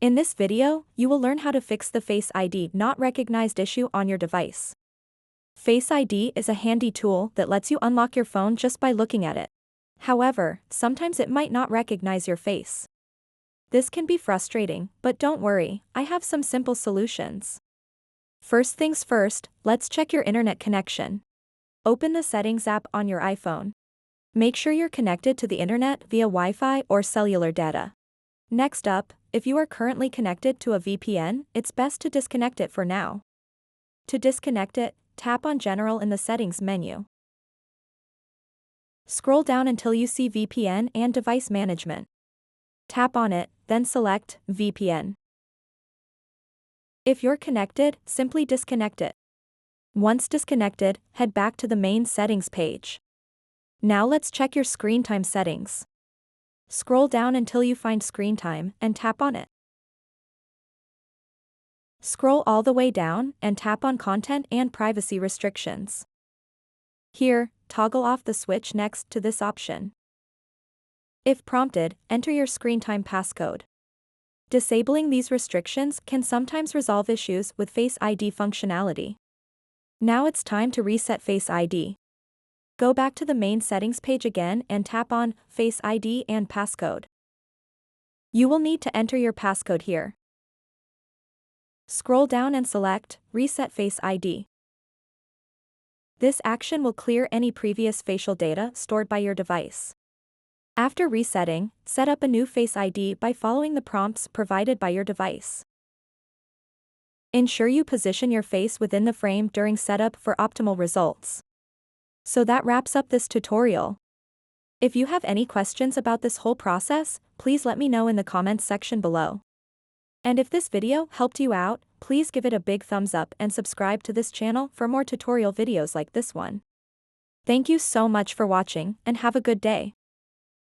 In this video, you will learn how to fix the Face ID not recognized issue on your device. Face ID is a handy tool that lets you unlock your phone just by looking at it. However, sometimes it might not recognize your face. This can be frustrating, but don't worry, I have some simple solutions. First things first, let's check your internet connection. Open the Settings app on your iPhone. Make sure you're connected to the internet via Wi-Fi or cellular data. Next up, if you are currently connected to a VPN, it's best to disconnect it for now. To disconnect it, tap on General in the Settings menu. Scroll down until you see VPN and Device Management. Tap on it, then select VPN. If you're connected, simply disconnect it. Once disconnected, head back to the main settings page. Now let's check your screen time settings. Scroll down until you find Screen Time and tap on it. Scroll all the way down and tap on Content and Privacy Restrictions. Here, toggle off the switch next to this option. If prompted, enter your screen time passcode. Disabling these restrictions can sometimes resolve issues with Face ID functionality. Now it's time to reset Face ID. Go back to the main settings page again and tap on Face ID and Passcode. You will need to enter your passcode here. Scroll down and select Reset Face ID. This action will clear any previous facial data stored by your device. After resetting, set up a new Face ID by following the prompts provided by your device. Ensure you position your face within the frame during setup for optimal results. So that wraps up this tutorial. If you have any questions about this whole process, please let me know in the comments section below. And if this video helped you out, please give it a big thumbs up and subscribe to this channel for more tutorial videos like this one. Thank you so much for watching and have a good day.